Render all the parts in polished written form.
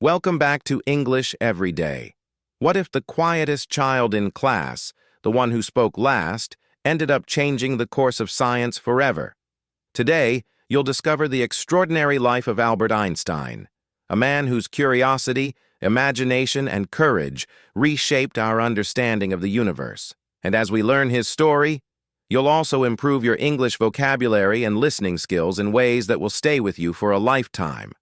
Welcome back to English Every Day. What if the quietest child in class, the one who spoke last, ended up changing the course of science forever? Today, you'll discover the extraordinary life of Albert Einstein, a man whose curiosity, imagination, and courage reshaped our understanding of the universe. And as we learn his story, you'll also improve your English vocabulary and listening skills in ways that will stay with you for a lifetime.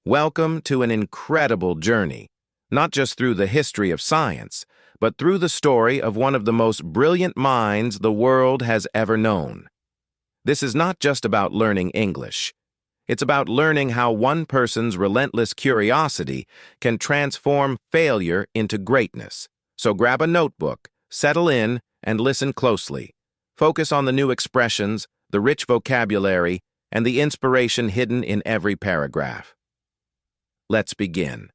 Welcome to an incredible journey, not just through the history of science, but through the story of one of the most brilliant minds the world has ever known. This is not just about learning English. It's about learning how one person's relentless curiosity can transform failure into greatness. So grab a notebook, settle in, and listen closely. Focus on the new expressions, the rich vocabulary, and the inspiration hidden in every paragraph. Let's begin.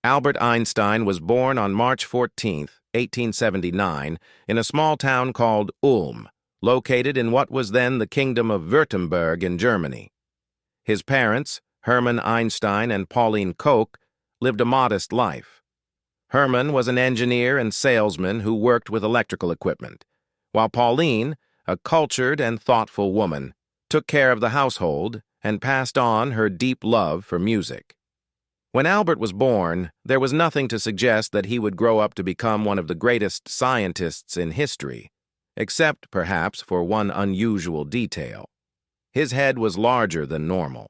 Albert Einstein was born on March 14, 1879, in a small town called Ulm, located in what was then the Kingdom of Württemberg in Germany. His parents, Hermann Einstein and Pauline Koch, lived a modest life. Hermann was an engineer and salesman who worked with electrical equipment, while Pauline, a cultured and thoughtful woman, took care of the household and passed on her deep love for music. When Albert was born, there was nothing to suggest that he would grow up to become one of the greatest scientists in history, except, perhaps, for one unusual detail. His head was larger than normal.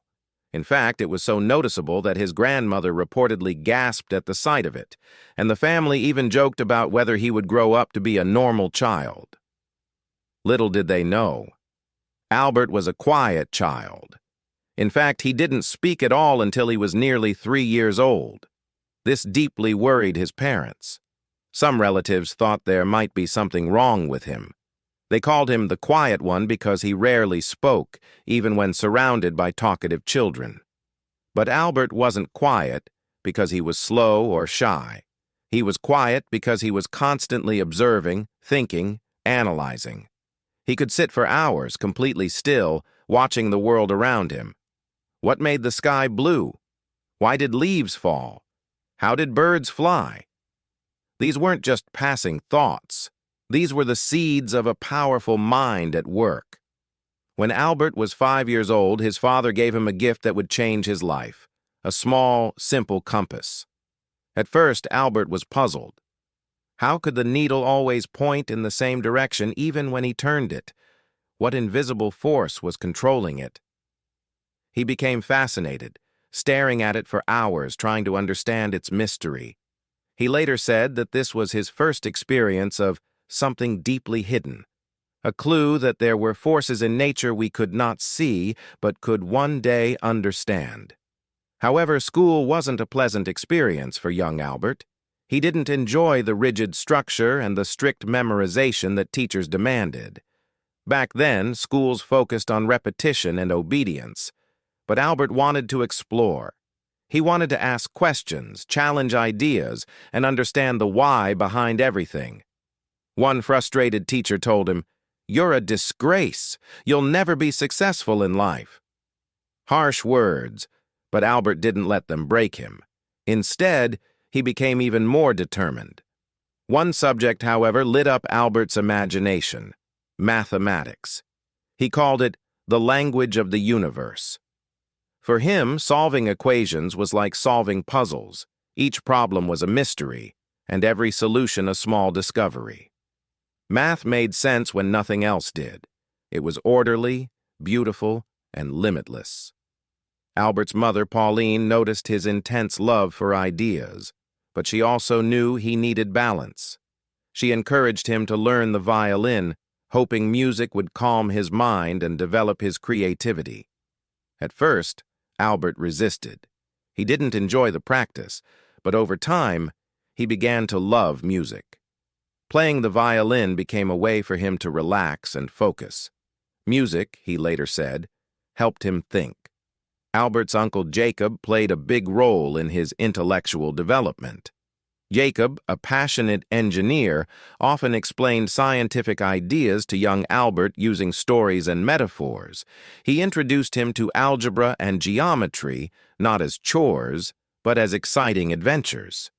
In fact, it was so noticeable that his grandmother reportedly gasped at the sight of it, and the family even joked about whether he would grow up to be a normal child. Little did they know, Albert was a quiet child. In fact, he didn't speak at all until he was nearly 3 years old. This deeply worried his parents. Some relatives thought there might be something wrong with him. They called him the quiet one because he rarely spoke, even when surrounded by talkative children. But Albert wasn't quiet because he was slow or shy. He was quiet because he was constantly observing, thinking, analyzing. He could sit for hours completely still, watching the world around him. What made the sky blue? Why did leaves fall? How did birds fly? These weren't just passing thoughts. These were the seeds of a powerful mind at work. When Albert was 5 years old, his father gave him a gift that would change his life, a small, simple compass. At first, Albert was puzzled. How could the needle always point in the same direction even when he turned it? What invisible force was controlling it? He became fascinated, staring at it for hours, trying to understand its mystery. He later said that this was his first experience of something deeply hidden, a clue that there were forces in nature we could not see but could one day understand. However, school wasn't a pleasant experience for young Albert. He didn't enjoy the rigid structure and the strict memorization that teachers demanded. Back then, schools focused on repetition and obedience. But Albert wanted to explore. He wanted to ask questions, challenge ideas, and understand the why behind everything. One frustrated teacher told him, "You're a disgrace. You'll never be successful in life." Harsh words, but Albert didn't let them break him. Instead, he became even more determined. One subject, however, lit up Albert's imagination: mathematics. He called it the language of the universe. For him, solving equations was like solving puzzles. Each problem was a mystery, and every solution a small discovery. Math made sense when nothing else did. It was orderly, beautiful, and limitless. Albert's mother, Pauline, noticed his intense love for ideas, but she also knew he needed balance. She encouraged him to learn the violin, hoping music would calm his mind and develop his creativity. At first, Albert resisted. He didn't enjoy the practice, but over time, he began to love music. Playing the violin became a way for him to relax and focus. Music, he later said, helped him think. Albert's uncle Jacob played a big role in his intellectual development. Jacob, a passionate engineer, often explained scientific ideas to young Albert using stories and metaphors. He introduced him to algebra and geometry, not as chores, but as exciting adventures.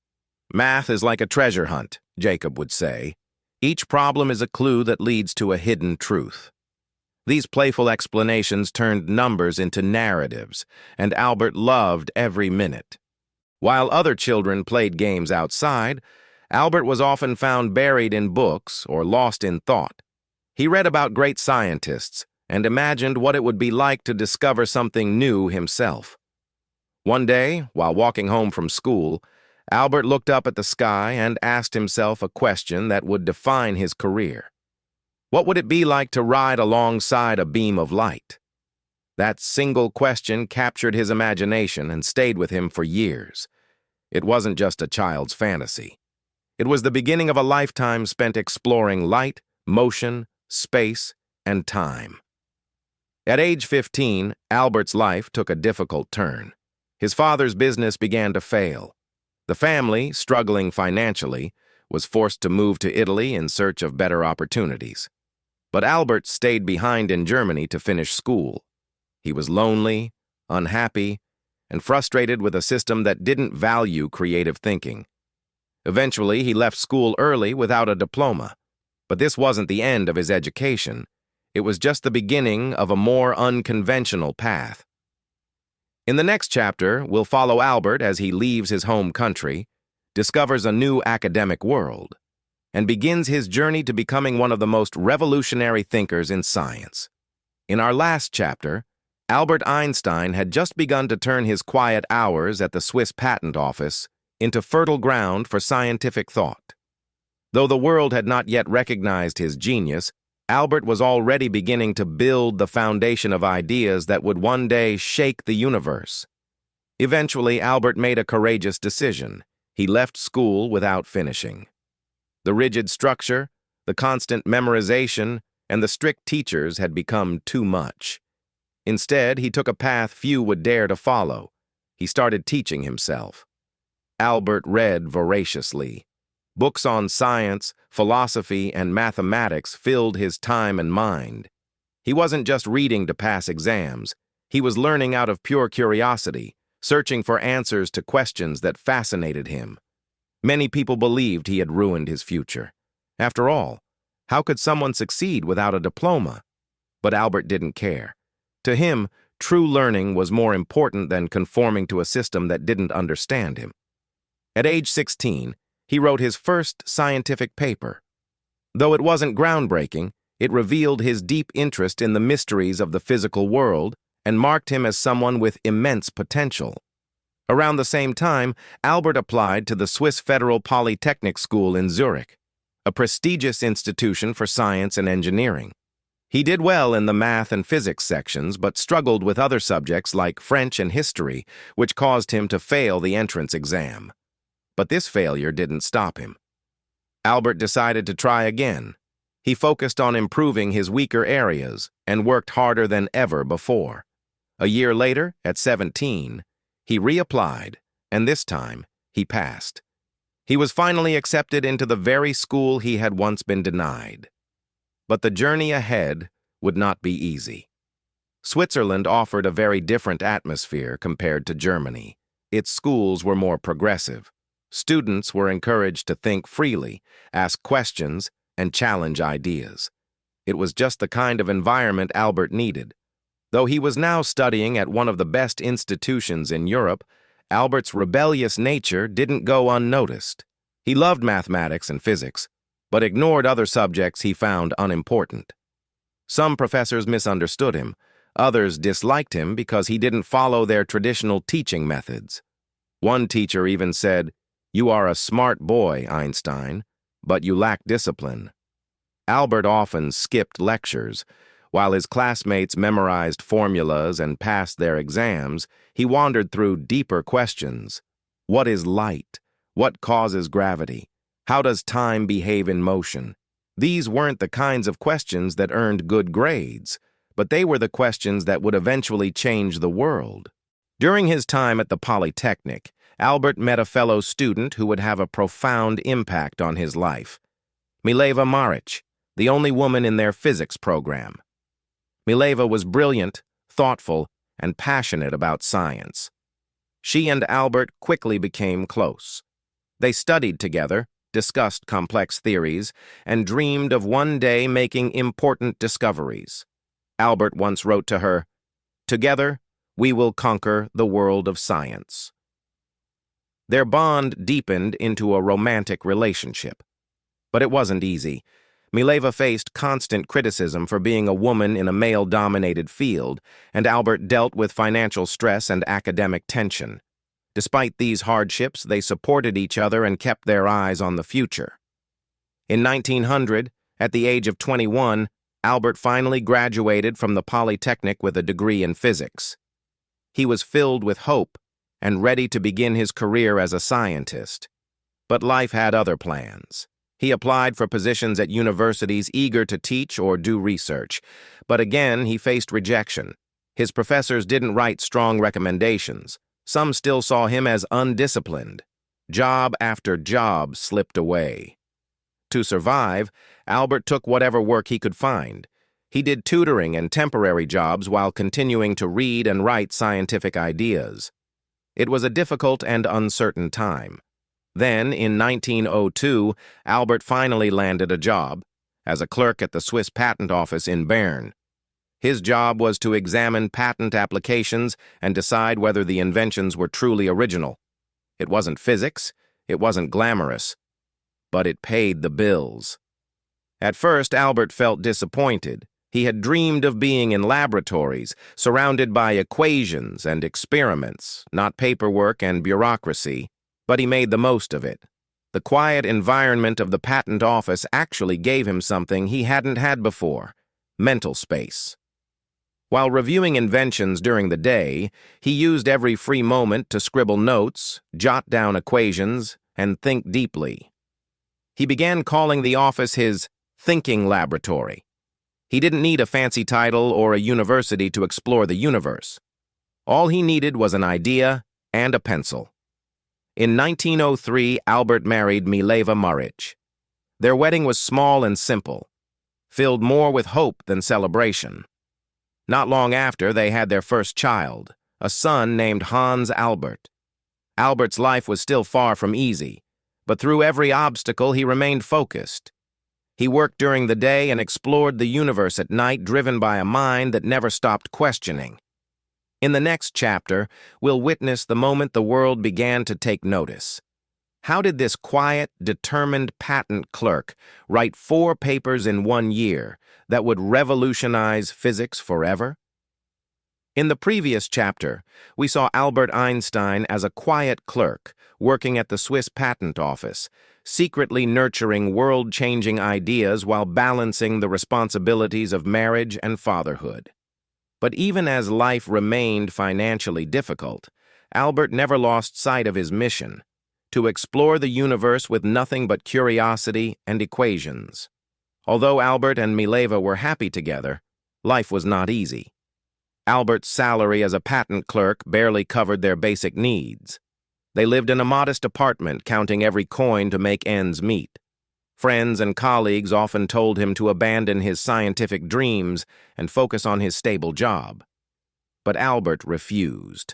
Math is like a treasure hunt, Jacob would say. Each problem is a clue that leads to a hidden truth. These playful explanations turned numbers into narratives, and Albert loved every minute. While other children played games outside, Albert was often found buried in books or lost in thought. He read about great scientists and imagined what it would be like to discover something new himself. One day, while walking home from school, Albert looked up at the sky and asked himself a question that would define his career. What would it be like to ride alongside a beam of light? That single question captured his imagination and stayed with him for years. It wasn't just a child's fantasy. It was the beginning of a lifetime spent exploring light, motion, space, and time. At age 15, Albert's life took a difficult turn. His father's business began to fail. The family, struggling financially, was forced to move to Italy in search of better opportunities. But Albert stayed behind in Germany to finish school. He was lonely, unhappy, and frustrated with a system that didn't value creative thinking. Eventually, he left school early without a diploma. But this wasn't the end of his education. It was just the beginning of a more unconventional path. In the next chapter, we'll follow Albert as he leaves his home country, discovers a new academic world, and begins his journey to becoming one of the most revolutionary thinkers in science. In our last chapter, Albert Einstein had just begun to turn his quiet hours at the Swiss Patent Office into fertile ground for scientific thought. Though the world had not yet recognized his genius, Albert was already beginning to build the foundation of ideas that would one day shake the universe. Eventually, Albert made a courageous decision. He left school without finishing. The rigid structure, the constant memorization, and the strict teachers had become too much. Instead, he took a path few would dare to follow. He started teaching himself. Albert read voraciously. Books on science, philosophy, and mathematics filled his time and mind. He wasn't just reading to pass exams. He was learning out of pure curiosity, searching for answers to questions that fascinated him. Many people believed he had ruined his future. After all, how could someone succeed without a diploma? But Albert didn't care. To him, true learning was more important than conforming to a system that didn't understand him. At age 16, he wrote his first scientific paper. Though it wasn't groundbreaking, it revealed his deep interest in the mysteries of the physical world and marked him as someone with immense potential. Around the same time, Albert applied to the Swiss Federal Polytechnic School in Zurich, a prestigious institution for science and engineering. He did well in the math and physics sections, but struggled with other subjects like French and history, which caused him to fail the entrance exam. But this failure didn't stop him. Albert decided to try again. He focused on improving his weaker areas and worked harder than ever before. A year later, at 17, he reapplied, and this time, he passed. He was finally accepted into the very school he had once been denied. But the journey ahead would not be easy. Switzerland offered a very different atmosphere compared to Germany. Its schools were more progressive. Students were encouraged to think freely, ask questions, and challenge ideas. It was just the kind of environment Albert needed. Though he was now studying at one of the best institutions in Europe, Albert's rebellious nature didn't go unnoticed. He loved mathematics and physics, but ignored other subjects he found unimportant. Some professors misunderstood him. Others disliked him because he didn't follow their traditional teaching methods. One teacher even said, "You are a smart boy, Einstein, but you lack discipline." Albert often skipped lectures. While his classmates memorized formulas and passed their exams, he wandered through deeper questions. What is light? What causes gravity? How does time behave in motion? These weren't the kinds of questions that earned good grades, but they were the questions that would eventually change the world. During his time at the Polytechnic, Albert met a fellow student who would have a profound impact on his life. Mileva Maric, the only woman in their physics program. Mileva was brilliant, thoughtful, and passionate about science. She and Albert quickly became close. They studied together, discussed complex theories, and dreamed of one day making important discoveries. Albert once wrote to her, "Together, we will conquer the world of science." Their bond deepened into a romantic relationship. But it wasn't easy. Mileva faced constant criticism for being a woman in a male-dominated field, and Albert dealt with financial stress and academic tension. Despite these hardships, they supported each other and kept their eyes on the future. In 1900, at the age of 21, Albert finally graduated from the Polytechnic with a degree in physics. He was filled with hope and ready to begin his career as a scientist. But life had other plans. He applied for positions at universities eager to teach or do research, but again he faced rejection. His professors didn't write strong recommendations. Some still saw him as undisciplined. Job after job slipped away. To survive, Albert took whatever work he could find. He did tutoring and temporary jobs while continuing to read and write scientific ideas. It was a difficult and uncertain time. Then, in 1902, Albert finally landed a job as a clerk at the Swiss Patent Office in Bern. His job was to examine patent applications and decide whether the inventions were truly original. It wasn't physics, it wasn't glamorous, but it paid the bills. At first, Albert felt disappointed. He had dreamed of being in laboratories, surrounded by equations and experiments, not paperwork and bureaucracy. But he made the most of it. The quiet environment of the patent office actually gave him something he hadn't had before: mental space. While reviewing inventions during the day, he used every free moment to scribble notes, jot down equations, and think deeply. He began calling the office his thinking laboratory. He didn't need a fancy title or a university to explore the universe. All he needed was an idea and a pencil. In 1903, Albert married Mileva Maric. Their wedding was small and simple, filled more with hope than celebration. Not long after, they had their first child, a son named Hans Albert. Albert's life was still far from easy, but through every obstacle he remained focused. He worked during the day and explored the universe at night, driven by a mind that never stopped questioning. In the next chapter, we'll witness the moment the world began to take notice. How did this quiet, determined patent clerk write 4 papers in 1 year that would revolutionize physics forever? In the previous chapter, we saw Albert Einstein as a quiet clerk working at the Swiss Patent Office, secretly nurturing world-changing ideas while balancing the responsibilities of marriage and fatherhood. But even as life remained financially difficult, Albert never lost sight of his mission: to explore the universe with nothing but curiosity and equations. Although Albert and Mileva were happy together, life was not easy. Albert's salary as a patent clerk barely covered their basic needs. They lived in a modest apartment, counting every coin to make ends meet. Friends and colleagues often told him to abandon his scientific dreams and focus on his stable job. But Albert refused.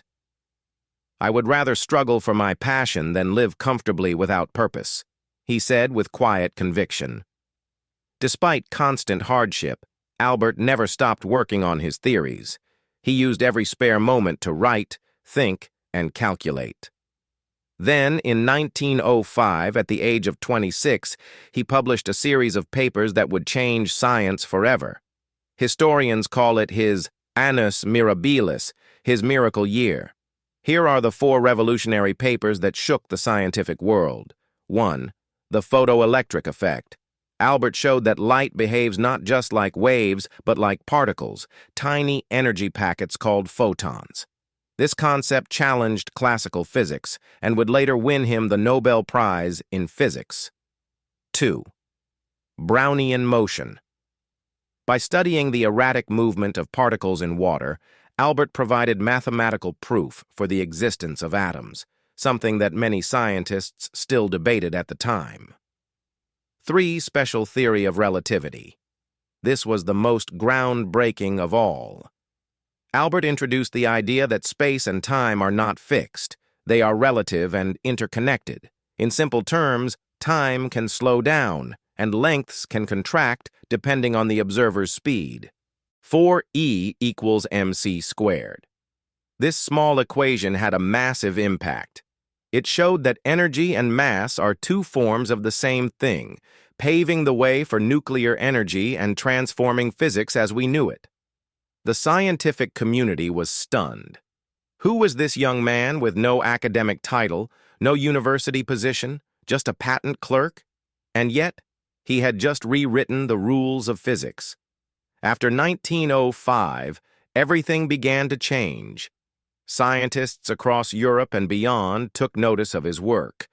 "I would rather struggle for my passion than live comfortably without purpose," he said with quiet conviction. Despite constant hardship, Albert never stopped working on his theories. He used every spare moment to write, think, and calculate. Then, in 1905, at the age of 26, he published a series of papers that would change science forever. Historians call it his annus mirabilis, his miracle year. Here are the 4 revolutionary papers that shook the scientific world. 1. The photoelectric effect. Albert showed that light behaves not just like waves, but like particles, tiny energy packets called photons. This concept challenged classical physics and would later win him the Nobel Prize in Physics. 2. Brownian motion. By studying the erratic movement of particles in water, Albert provided mathematical proof for the existence of atoms, something that many scientists still debated at the time. 3. Special theory of relativity. This was the most groundbreaking of all. Albert introduced the idea that space and time are not fixed. They are relative and interconnected. In simple terms, time can slow down, and lengths can contract depending on the observer's speed. 4E equals mc squared. This small equation had a massive impact. It showed that energy and mass are two forms of the same thing, paving the way for nuclear energy and transforming physics as we knew it. The scientific community was stunned. Who was this young man with no academic title, no university position, just a patent clerk? And yet, he had just rewritten the rules of physics. After 1905, everything began to change. Scientists across Europe and beyond took notice of his work.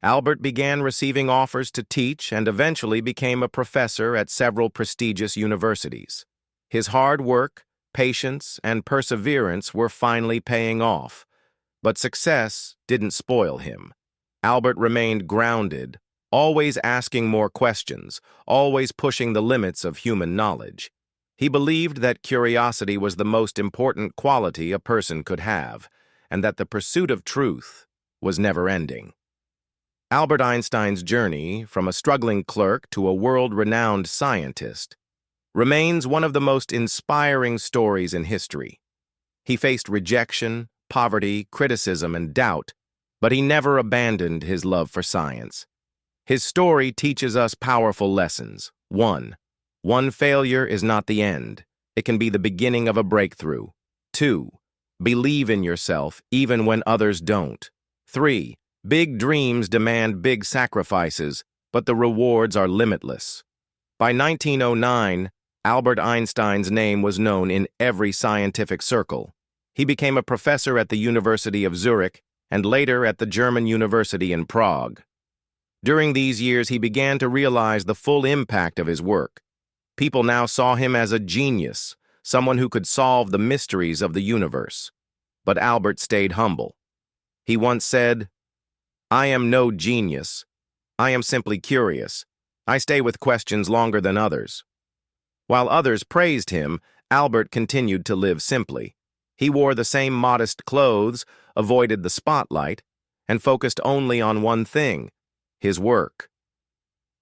Albert began receiving offers to teach and eventually became a professor at several prestigious universities. His hard work, patience, and perseverance were finally paying off. But success didn't spoil him. Albert remained grounded, always asking more questions, always pushing the limits of human knowledge. He believed that curiosity was the most important quality a person could have, and that the pursuit of truth was never-ending. Albert Einstein's journey, from a struggling clerk to a world-renowned scientist, remains one of the most inspiring stories in history. He faced rejection, poverty, criticism, and doubt, but he never abandoned his love for science. His story teaches us powerful lessons. 1. One failure is not the end. It can be the beginning of a breakthrough. 2. Believe in yourself even when others don't. 3. Big dreams demand big sacrifices, but the rewards are limitless. By 1909, Albert Einstein's name was known in every scientific circle. He became a professor at the University of Zurich and later at the German University in Prague. During these years, he began to realize the full impact of his work. People now saw him as a genius, someone who could solve the mysteries of the universe. But Albert stayed humble. He once said, "I am no genius. I am simply curious. I stay with questions longer than others." While others praised him, Albert continued to live simply. He wore the same modest clothes, avoided the spotlight, and focused only on one thing: his work.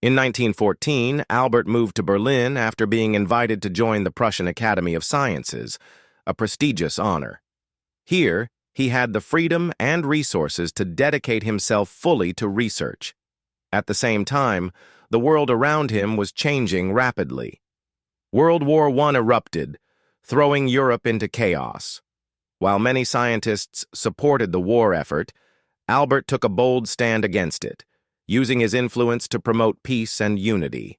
In 1914, Albert moved to Berlin after being invited to join the Prussian Academy of Sciences, a prestigious honor. Here, he had the freedom and resources to dedicate himself fully to research. At the same time, the world around him was changing rapidly. World War I erupted, throwing Europe into chaos. While many scientists supported the war effort, Albert took a bold stand against it, using his influence to promote peace and unity.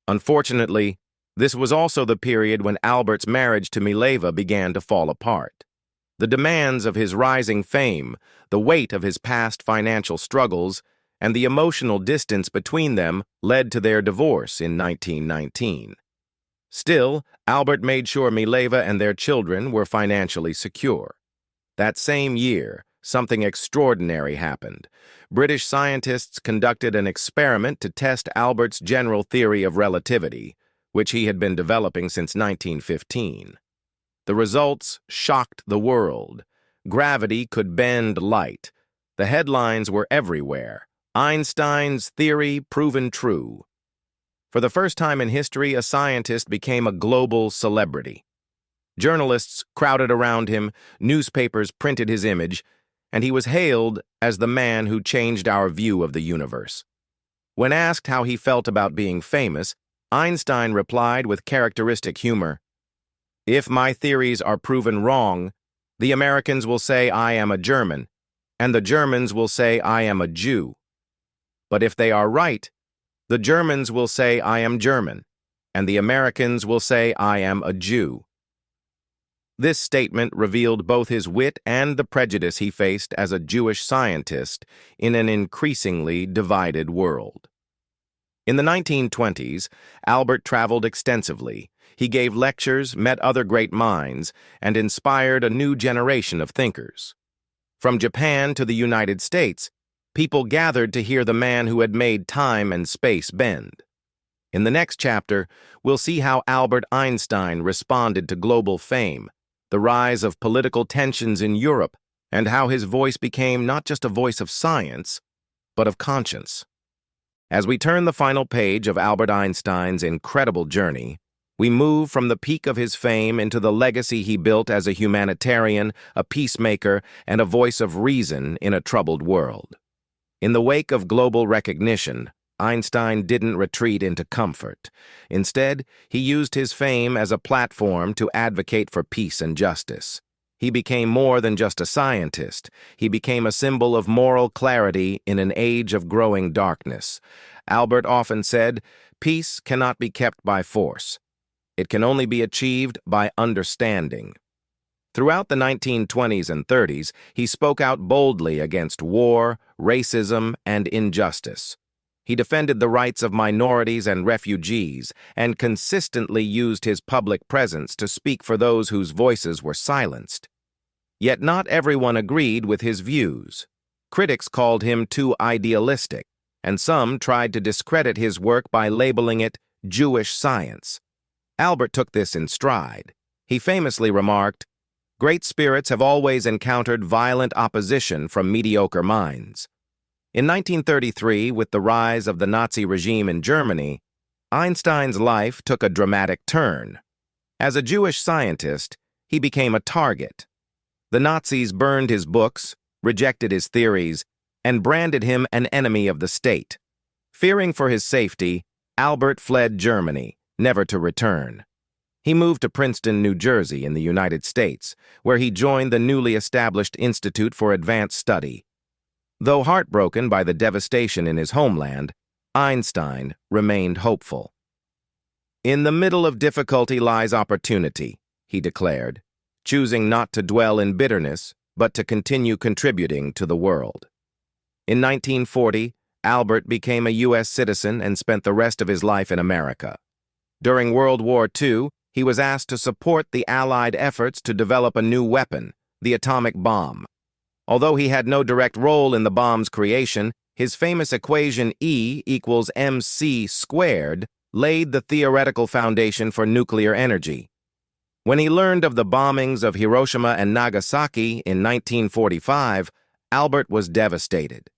Unfortunately, this was also the period when Albert's marriage to Mileva began to fall apart. The demands of his rising fame, the weight of his past financial struggles, and the emotional distance between them led to their divorce in 1919. Still, Albert made sure Mileva and their children were financially secure. That same year, something extraordinary happened. British scientists conducted an experiment to test Albert's general theory of relativity, which he had been developing since 1915. The results shocked the world. Gravity could bend light. The headlines were everywhere. Einstein's theory proven true. For the first time in history, a scientist became a global celebrity. Journalists crowded around him, newspapers printed his image, and he was hailed as the man who changed our view of the universe. When asked how he felt about being famous, Einstein replied with characteristic humor, "If my theories are proven wrong, the Americans will say I am a German, and the Germans will say I am a Jew. But if they are right, the Germans will say I am German, and the Americans will say I am a Jew." This statement revealed both his wit and the prejudice he faced as a Jewish scientist in an increasingly divided world. In the 1920s, Albert traveled extensively. He gave lectures, met other great minds, and inspired a new generation of thinkers. From Japan to the United States, people gathered to hear the man who had made time and space bend. In the next chapter, we'll see how Albert Einstein responded to global fame, the rise of political tensions in Europe, and how his voice became not just a voice of science, but of conscience. As we turn the final page of Albert Einstein's incredible journey, we move from the peak of his fame into the legacy he built as a humanitarian, a peacemaker, and a voice of reason in a troubled world. In the wake of global recognition, Einstein didn't retreat into comfort. Instead, he used his fame as a platform to advocate for peace and justice. He became more than just a scientist. He became a symbol of moral clarity in an age of growing darkness. Albert often said, "Peace cannot be kept by force. It can only be achieved by understanding." Throughout the 1920s and 30s, he spoke out boldly against war, racism, and injustice. He defended the rights of minorities and refugees, and consistently used his public presence to speak for those whose voices were silenced. Yet not everyone agreed with his views. Critics called him too idealistic, and some tried to discredit his work by labeling it Jewish science. Albert took this in stride. He famously remarked, "Great spirits have always encountered violent opposition from mediocre minds." In 1933, with the rise of the Nazi regime in Germany, Einstein's life took a dramatic turn. As a Jewish scientist, he became a target. The Nazis burned his books, rejected his theories, and branded him an enemy of the state. Fearing for his safety, Albert fled Germany, never to return. He moved to Princeton, New Jersey, in the United States, where he joined the newly established Institute for Advanced Study. Though heartbroken by the devastation in his homeland, Einstein remained hopeful. "In the middle of difficulty lies opportunity," he declared, choosing not to dwell in bitterness, but to continue contributing to the world. In 1940, Albert became a U.S. citizen and spent the rest of his life in America. During World War II, he was asked to support the Allied efforts to develop a new weapon, the atomic bomb. Although he had no direct role in the bomb's creation, his famous equation E equals mc squared laid the theoretical foundation for nuclear energy. When he learned of the bombings of Hiroshima and Nagasaki in 1945, Albert was devastated.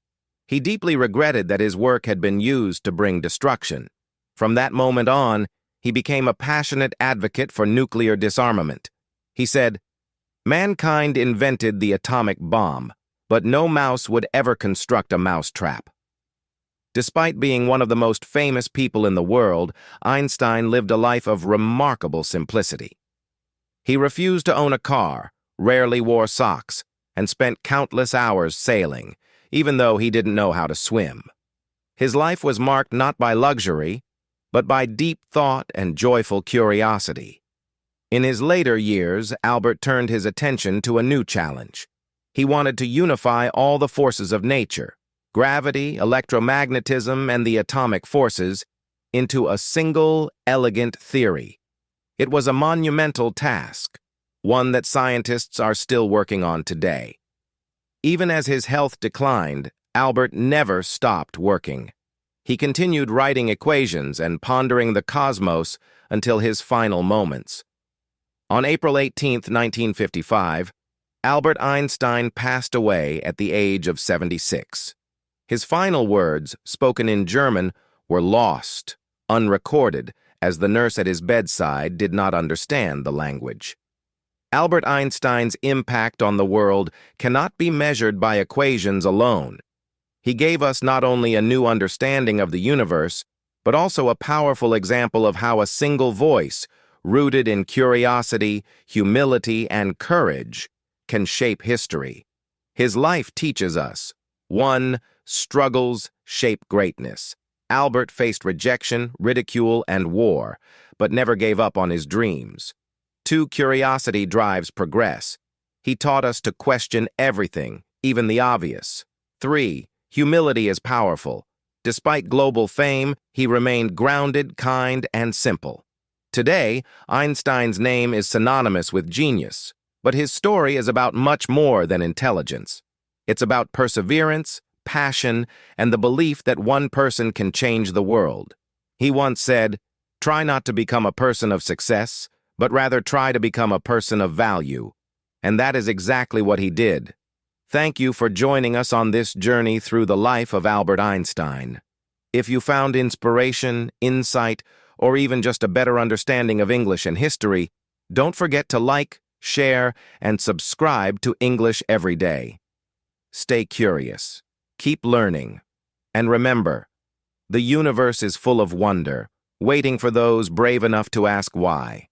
He deeply regretted that his work had been used to bring destruction. From that moment on, he became a passionate advocate for nuclear disarmament. He said, "Mankind invented the atomic bomb, but no mouse would ever construct a mousetrap." Despite being one of the most famous people in the world, Einstein lived a life of remarkable simplicity. He refused to own a car, rarely wore socks, and spent countless hours sailing, even though he didn't know how to swim. His life was marked not by luxury, but by deep thought and joyful curiosity. In his later years, Albert turned his attention to a new challenge. He wanted to unify all the forces of nature, gravity, electromagnetism, and the atomic forces, into a single, elegant theory. It was a monumental task, one that scientists are still working on today. Even as his health declined, Albert never stopped working. He continued writing equations and pondering the cosmos until his final moments. On April 18, 1955, Albert Einstein passed away at the age of 76. His final words, spoken in German, were lost, unrecorded, as the nurse at his bedside did not understand the language. Albert Einstein's impact on the world cannot be measured by equations alone. He gave us not only a new understanding of the universe, but also a powerful example of how a single voice, rooted in curiosity, humility, and courage, can shape history. His life teaches us, 1. Struggles shape greatness. Albert faced rejection, ridicule, and war, but never gave up on his dreams. 2. Curiosity drives progress. He taught us to question everything, even the obvious. 3. Humility is powerful. Despite global fame, he remained grounded, kind, and simple. Today, Einstein's name is synonymous with genius, but his story is about much more than intelligence. It's about perseverance, passion, and the belief that one person can change the world. He once said, "Try not to become a person of success, but rather try to become a person of value. And that is exactly what he did. Thank you for joining us on this journey through the life of Albert Einstein. If you found inspiration, insight, or even just a better understanding of English and history, don't forget to like, share, and subscribe to English Every Day. Stay curious, keep learning, and remember, the universe is full of wonder, waiting for those brave enough to ask why.